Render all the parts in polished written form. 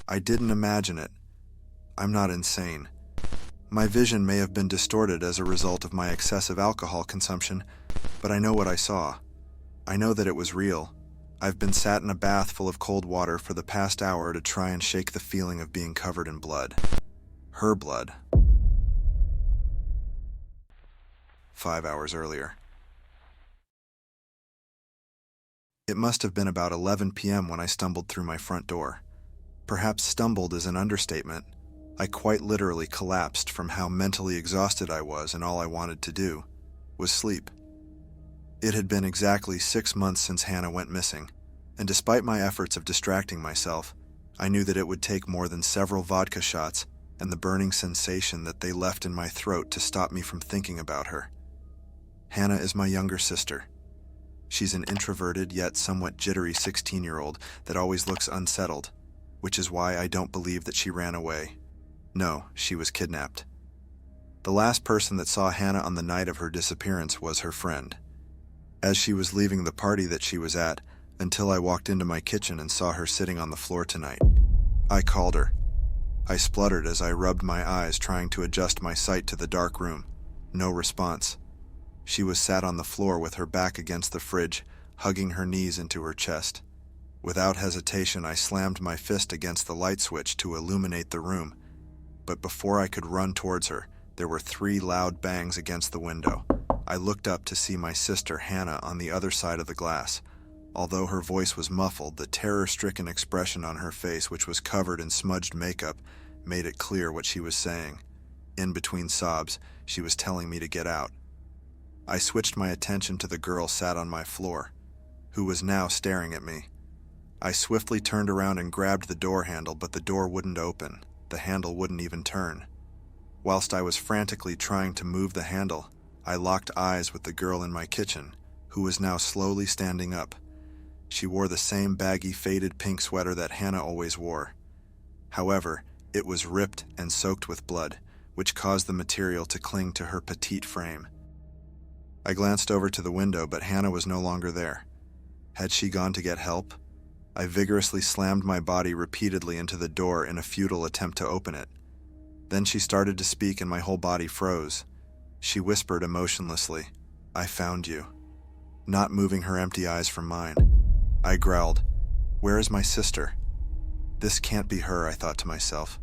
I didn't imagine it. I'm not insane. My vision may have been distorted as a result of my excessive alcohol consumption, but I know what I saw. I know that it was real. I've been sat in a bath full of cold water for the past hour to try and shake the feeling of being covered in blood. Her blood. 5 hours earlier. It must have been about 11 p.m. when I stumbled through my front door. Perhaps stumbled is an understatement. I quite literally collapsed from how mentally exhausted I was, and all I wanted to do was sleep. It had been exactly 6 months since Hannah went missing, and despite my efforts of distracting myself, I knew that it would take more than several vodka shots and the burning sensation that they left in my throat to stop me from thinking about her. Hannah is my younger sister. She's an introverted yet somewhat jittery 16-year-old that always looks unsettled, which is why I don't believe that she ran away. No, she was kidnapped. The last person that saw Hannah on the night of her disappearance was her friend. As she was leaving the party that she was at, until I walked into my kitchen and saw her sitting on the floor tonight. I called her. I spluttered as I rubbed my eyes trying to adjust my sight to the dark room. No response. She was sat on the floor with her back against the fridge, hugging her knees into her chest. Without hesitation, I slammed my fist against the light switch to illuminate the room. But before I could run towards her, there were 3 loud bangs against the window. I looked up to see my sister Hannah on the other side of the glass. Although her voice was muffled, the terror-stricken expression on her face, which was covered in smudged makeup, made it clear what she was saying. In between sobs, she was telling me to get out. I switched my attention to the girl sat on my floor, who was now staring at me. I swiftly turned around and grabbed the door handle, but the door wouldn't open. The handle wouldn't even turn. Whilst I was frantically trying to move the handle, I locked eyes with the girl in my kitchen, who was now slowly standing up. She wore the same baggy, faded pink sweater that Hannah always wore. However, it was ripped and soaked with blood, which caused the material to cling to her petite frame. I glanced over to the window, but Hannah was no longer there. Had she gone to get help? I vigorously slammed my body repeatedly into the door in a futile attempt to open it. Then she started to speak and my whole body froze. She whispered emotionlessly, "I found you," not moving her empty eyes from mine. I growled, "Where is my sister?" This can't be her, I thought to myself.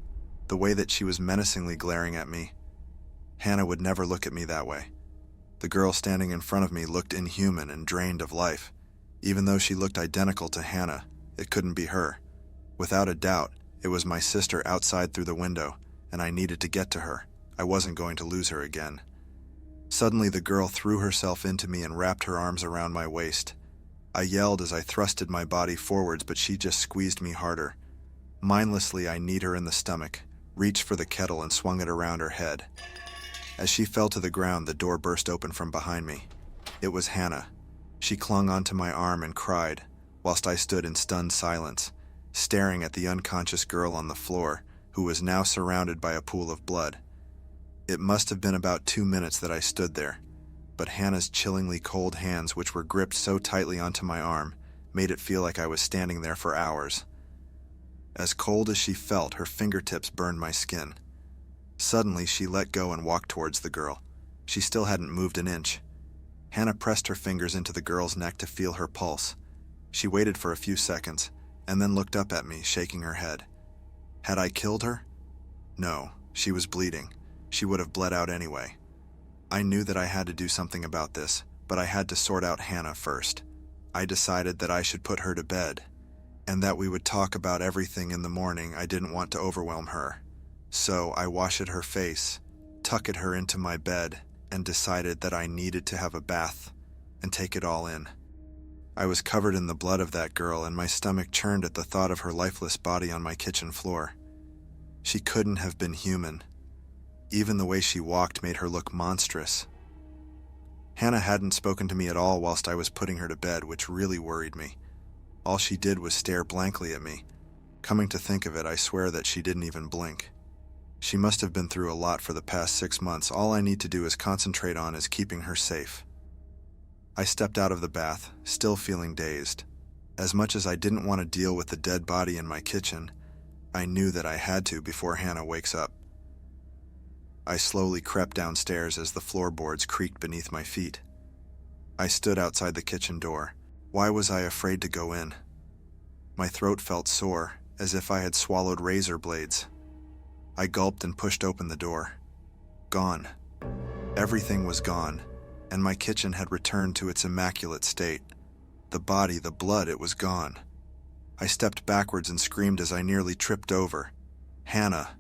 The way that she was menacingly glaring at me. Hannah would never look at me that way. The girl standing in front of me looked inhuman and drained of life. Even though she looked identical to Hannah, it couldn't be her. Without a doubt, it was my sister outside through the window, and I needed to get to her. I wasn't going to lose her again. Suddenly, the girl threw herself into me and wrapped her arms around my waist. I yelled as I thrusted my body forwards, but she just squeezed me harder. Mindlessly, I kneed her in the stomach, reached for the kettle and swung it around her head. As she fell to the ground, the door burst open from behind me. It was Hannah. She clung onto my arm and cried, whilst I stood in stunned silence, staring at the unconscious girl on the floor, who was now surrounded by a pool of blood. It must have been about 2 minutes that I stood there, but Hannah's chillingly cold hands, which were gripped so tightly onto my arm, made it feel like I was standing there for hours. As cold as she felt, her fingertips burned my skin. Suddenly, she let go and walked towards the girl. She still hadn't moved an inch. Hannah pressed her fingers into the girl's neck to feel her pulse. She waited for a few seconds, and then looked up at me, shaking her head. Had I killed her? No, she was bleeding. She would have bled out anyway. I knew that I had to do something about this, but I had to sort out Hannah first. I decided that I should put her to bed, and that we would talk about everything in the morning. I didn't want to overwhelm her. So I washed her face, tucked her into my bed, and decided that I needed to have a bath and take it all in. I was covered in the blood of that girl, and my stomach churned at the thought of her lifeless body on my kitchen floor. She couldn't have been human. Even the way she walked made her look monstrous. Hannah hadn't spoken to me at all whilst I was putting her to bed, which really worried me. All she did was stare blankly at me. Coming to think of it, I swear that she didn't even blink. She must have been through a lot for the past 6 months. All I need to do is concentrate on is keeping her safe. I stepped out of the bath, still feeling dazed. As much as I didn't want to deal with the dead body in my kitchen, I knew that I had to before Hannah wakes up. I slowly crept downstairs as the floorboards creaked beneath my feet. I stood outside the kitchen door. Why was I afraid to go in? My throat felt sore, as if I had swallowed razor blades. I gulped and pushed open the door. Gone. Everything was gone, and my kitchen had returned to its immaculate state. The body, the blood, it was gone. I stepped backwards and screamed as I nearly tripped over. Hannah.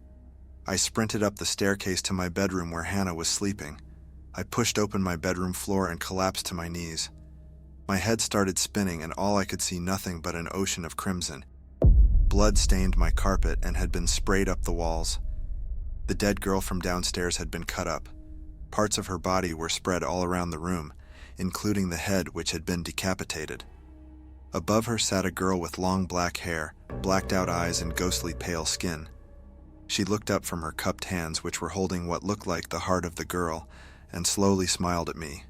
I sprinted up the staircase to my bedroom where Hannah was sleeping. I pushed open my bedroom floor and collapsed to my knees. My head started spinning and all I could see nothing but an ocean of crimson. Blood stained my carpet and had been sprayed up the walls. The dead girl from downstairs had been cut up. Parts of her body were spread all around the room, including the head which had been decapitated. Above her sat a girl with long black hair, blacked-out eyes, and ghostly pale skin. She looked up from her cupped hands, which were holding what looked like the heart of the girl, and slowly smiled at me,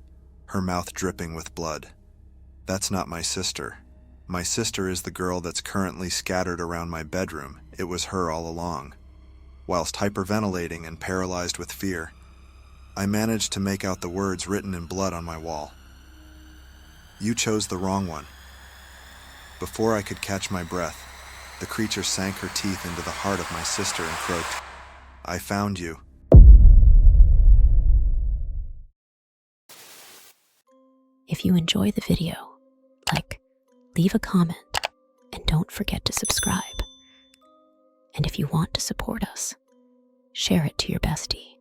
her mouth dripping with blood. That's not my sister. My sister is the girl that's currently scattered around my bedroom. It was her all along. Whilst hyperventilating and paralyzed with fear, I managed to make out the words written in blood on my wall. You chose the wrong one. Before I could catch my breath, the creature sank her teeth into the heart of my sister and croaked, I found you. If you enjoy the video, leave a comment, and don't forget to subscribe. And if you want to support us, share it to your bestie.